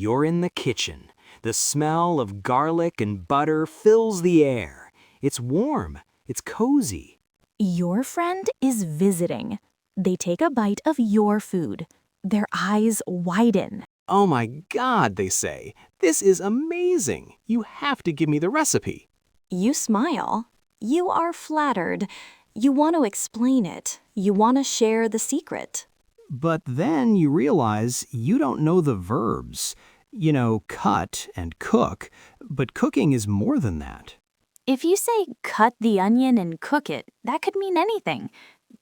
You're in the kitchen. The smell of garlic and butter fills the air. It's warm. It's cozy. Your friend is visiting. They take a bite of your food. Their eyes widen. Oh my God, they say. This is amazing. You have to give me the recipe. You smile. You are flattered. You want to explain it. You want to share the secret. But then you realize you don't know the verbs. You know, cut and cook, but cooking is more than that. If you say cut the onion and cook it, that could mean anything.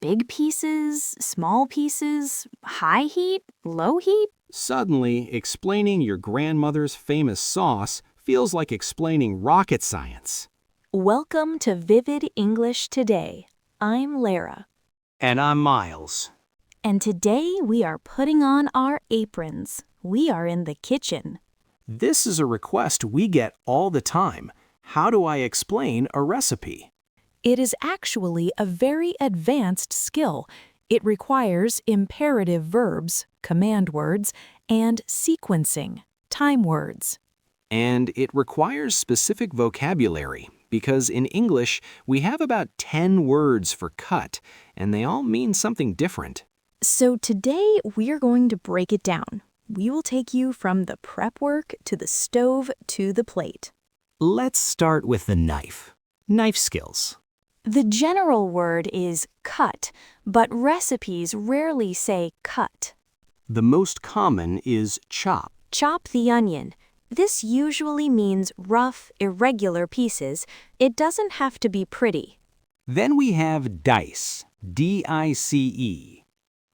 Big pieces, small pieces, high heat, low heat. Suddenly, explaining your grandmother's famous sauce feels like explaining rocket science. Welcome to Vivid English Today. I'm Larah. And I'm Miles. And today we are putting on our aprons. We are in the kitchen. This is a request we get all the time. How do I explain a recipe? It is actually a very advanced skill. It requires imperative verbs, command words, and sequencing, time words. And it requires specific vocabulary, because in English, we have about 10 words for cut, and they all mean something different. So today we're going to break it down. We will take you from the prep work to the stove to the plate. Let's start with the knife. Knife skills. The general word is cut, but recipes rarely say cut. The most common is chop. Chop the onion. This usually means rough, irregular pieces. It doesn't have to be pretty. Then we have dice. D-I-C-E.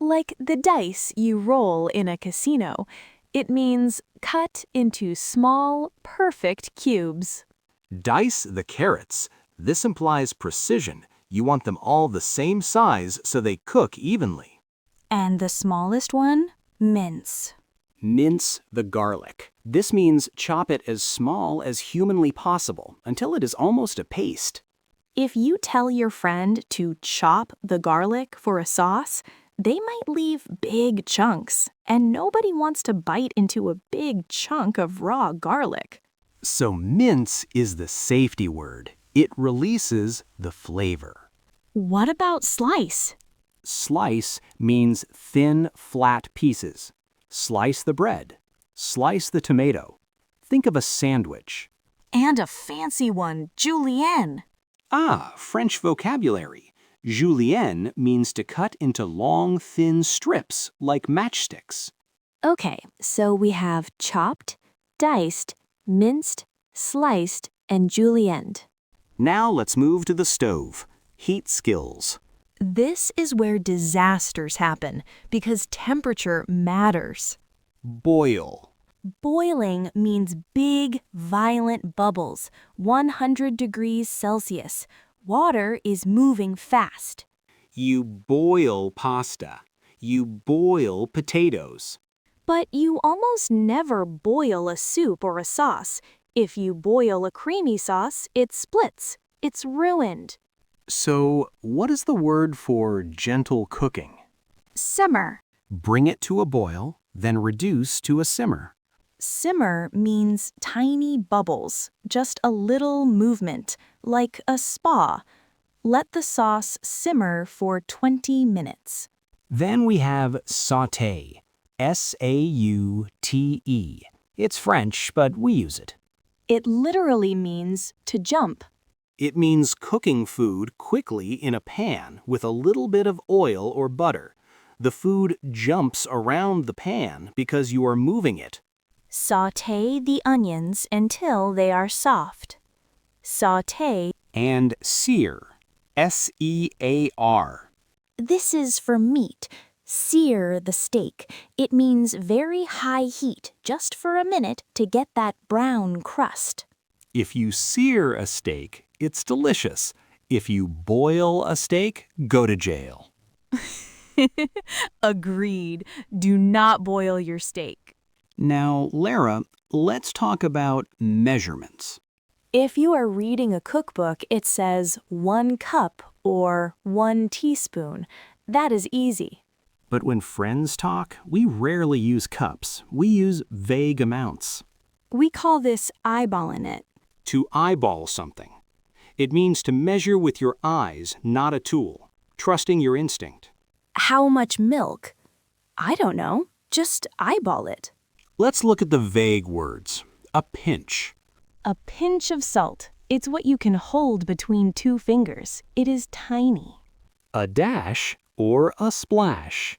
Like the dice you roll in a casino. It means cut into small, perfect cubes. Dice the carrots. This implies precision. You want them all the same size so they cook evenly. And the smallest one? Mince. Mince the garlic. This means chop it as small as humanly possible until it is almost a paste. If you tell your friend to chop the garlic for a sauce, they might leave big chunks, and nobody wants to bite into a big chunk of raw garlic. So mince is the safety word. It releases the flavor. What about slice? Slice means thin, flat pieces. Slice the bread. Slice the tomato. Think of a sandwich. And a fancy one, julienne. Ah, French vocabulary. Julienne means to cut into long, thin strips like matchsticks. Okay, so we have chopped, diced, minced, sliced, and julienned. Now let's move to the stove. Heat skills. This is where disasters happen because temperature matters. Boil. Boiling means big, violent bubbles, 100 degrees Celsius. Water is moving fast. You boil pasta. You boil potatoes. But you almost never boil a soup or a sauce. If you boil a creamy sauce, it splits. It's ruined. So, what is the word for gentle cooking? Simmer. Bring it to a boil, then reduce to a simmer. Simmer means tiny bubbles, just a little movement, like a spa. Let the sauce simmer for 20 minutes. Then we have sauté. S-A-U-T-E. It's French, but we use it. It literally means to jump. It means cooking food quickly in a pan with a little bit of oil or butter. The food jumps around the pan because you are moving it. Sauté the onions until they are soft. Sauté. And sear. S-E-A-R. This is for meat. Sear the steak. It means very high heat, just for a minute to get that brown crust. If you sear a steak, it's delicious. If you boil a steak, go to jail. Agreed. Do not boil your steak. Now, Larah, let's talk about measurements. If you are reading a cookbook, it says 1 cup or 1 teaspoon. That is easy. But when friends talk, we rarely use cups. We use vague amounts. We call this eyeballing it. To eyeball something. It means to measure with your eyes, not a tool, trusting your instinct. How much milk? I don't know. Just eyeball it. Let's look at the vague words. A pinch. A pinch of salt. It's what you can hold between two fingers. It is tiny. A dash or a splash.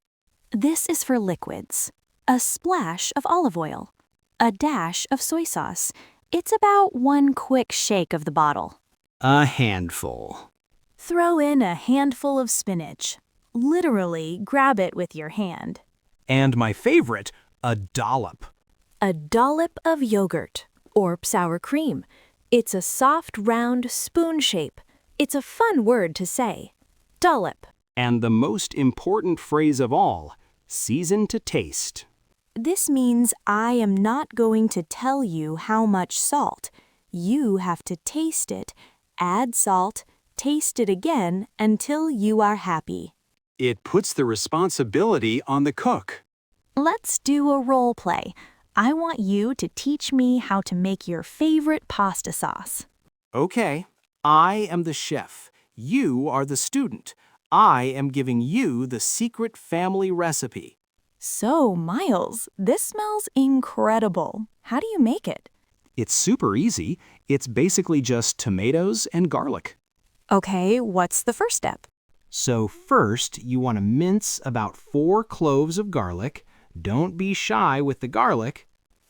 This is for liquids. A splash of olive oil. A dash of soy sauce. It's about one quick shake of the bottle. A handful. Throw in a handful of spinach. Literally, grab it with your hand. And my favorite, a dollop. A dollop of yogurt or sour cream. It's a soft, round spoon shape. It's a fun word to say. Dollop. And the most important phrase of all, season to taste. This means I am not going to tell you how much salt. You have to taste it, add salt, taste it again until you are happy. It puts the responsibility on the cook. Let's do a role play. I want you to teach me how to make your favorite pasta sauce. Okay, I am the chef. You are the student. I am giving you the secret family recipe. So, Miles, this smells incredible. How do you make it? It's super easy. It's basically just tomatoes and garlic. Okay, what's the first step? So first, you want to mince about 4 cloves of garlic. Don't be shy with the garlic.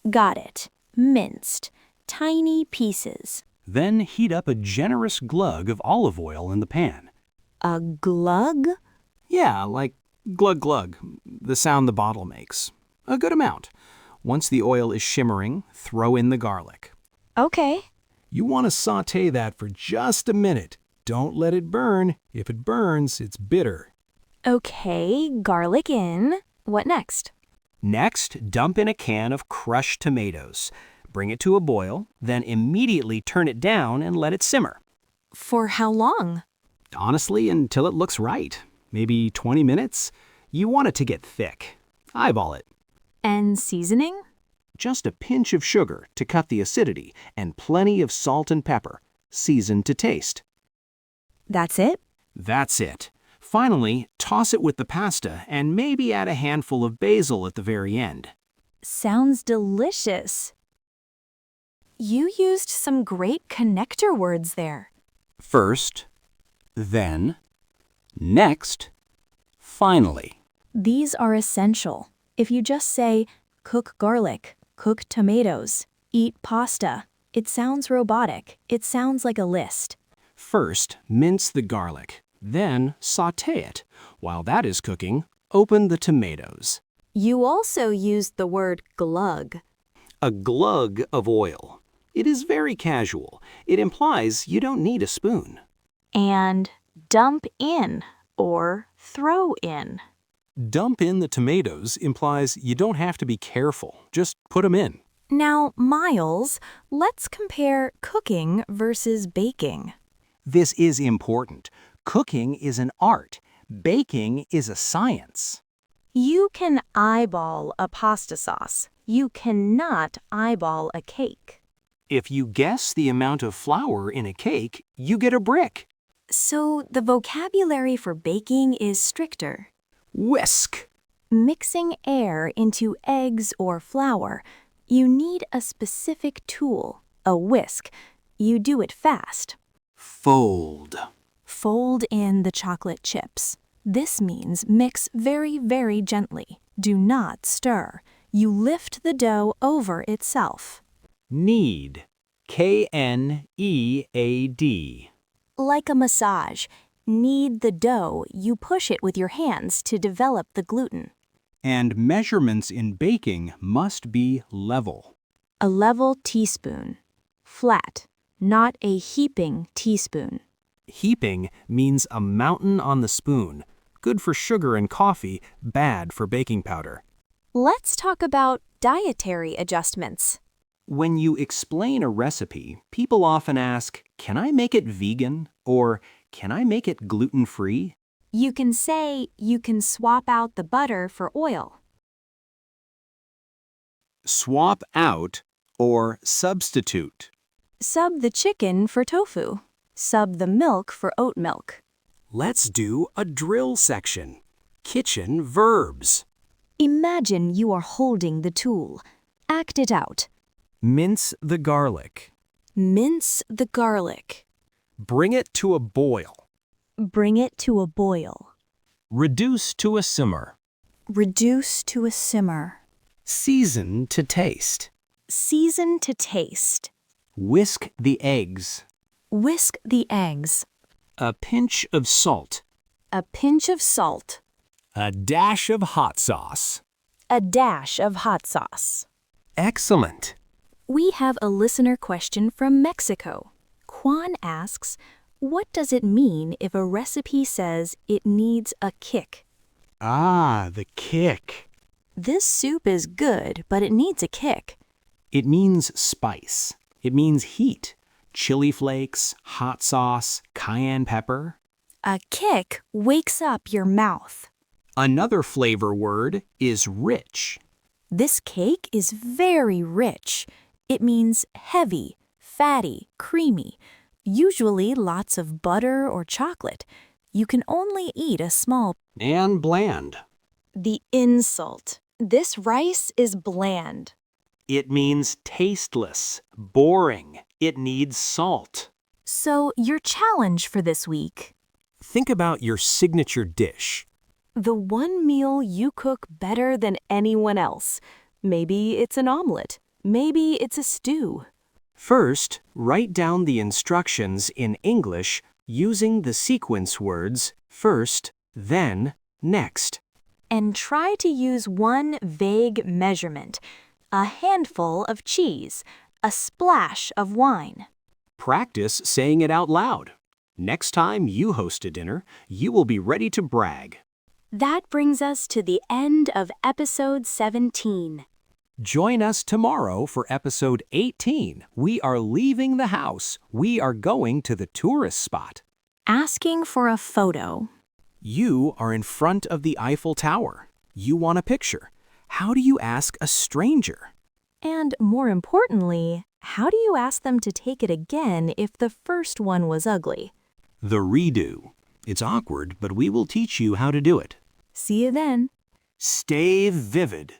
Got it. Minced. Tiny pieces. Then heat up a generous glug of olive oil in the pan. A glug? Yeah, like glug glug, the sound the bottle makes. A good amount. Once the oil is shimmering, throw in the garlic. Okay. You want to sauté that for just a minute. Don't let it burn. If it burns, it's bitter. Okay, garlic in. What next? Next, dump in a can of crushed tomatoes. Bring it to a boil, then immediately turn it down and let it simmer. For how long? Honestly, until it looks right. Maybe 20 minutes. You want it to get thick. Eyeball it. And seasoning? Just a pinch of sugar to cut the acidity and plenty of salt and pepper. Season to taste. That's it? That's it. Finally, toss it with the pasta and maybe add a handful of basil at the very end. Sounds delicious. You used some great connector words there. First, then, next, finally. These are essential. If you just say, cook garlic, cook tomatoes, eat pasta, it sounds robotic. It sounds like a list. First, mince the garlic. Then, sauté it. While that is cooking, open the tomatoes. You also used the word glug. A glug of oil. It is very casual. It implies you don't need a spoon. And dump in or throw in. Dump in the tomatoes implies you don't have to be careful. Just put them in. Now, Miles, let's compare cooking versus baking. This is important. Cooking is an art. Baking is a science. You can eyeball a pasta sauce. You cannot eyeball a cake. If you guess the amount of flour in a cake, you get a brick. So the vocabulary for baking is stricter. Whisk. Mixing air into eggs or flour. You need a specific tool, a whisk. You do it fast. Fold. Fold in the chocolate chips. This means mix very, very gently. Do not stir. You lift the dough over itself. Knead. K-N-E-A-D. Like a massage. Knead the dough. You push it with your hands to develop the gluten. And measurements in baking must be level. A level teaspoon. Flat, not a heaping teaspoon. Heaping means a mountain on the spoon. Good for sugar and coffee, bad for baking powder. Let's talk about dietary adjustments. When you explain a recipe, people often ask, "Can I make it vegan?" or "Can I make it gluten-free?" You can say you can swap out the butter for oil. Swap out or substitute. Sub the chicken for tofu. Sub the milk for oat milk. Let's do a drill section. Kitchen verbs. Imagine you are holding the tool. Act it out. Mince the garlic. Mince the garlic. Bring it to a boil. Bring it to a boil. Reduce to a simmer. Reduce to a simmer. Season to taste. Season to taste. Whisk the eggs. Whisk the eggs. A pinch of salt. A pinch of salt. A dash of hot sauce. A dash of hot sauce. Excellent. We have a listener question from Mexico. Juan asks, what does it mean if a recipe says it needs a kick? Ah, the kick. This soup is good, but it needs a kick. It means spice. It means heat. Chili flakes, hot sauce, cayenne pepper. A kick wakes up your mouth. Another flavor word is rich. This cake is very rich. It means heavy, fatty, creamy, usually lots of butter or chocolate. You can only eat a small. And bland. The insult. This rice is bland. It means tasteless, boring. It needs salt. So, your challenge for this week. Think about your signature dish. The one meal you cook better than anyone else. Maybe it's an omelet. Maybe it's a stew. First, write down the instructions in English using the sequence words first, then, next. And try to use one vague measurement. A handful of cheese. A splash of wine. Practice saying it out loud. Next time you host a dinner, you will be ready to brag. That brings us to the end of episode 17. Join us tomorrow for episode 18. We are leaving the house. We are going to the tourist spot. Asking for a photo. You are in front of the Eiffel Tower. You want a picture. How do you ask a stranger? And more importantly, how do you ask them to take it again if the first one was ugly? The redo. It's awkward, but we will teach you how to do it. See you then. Stay vivid.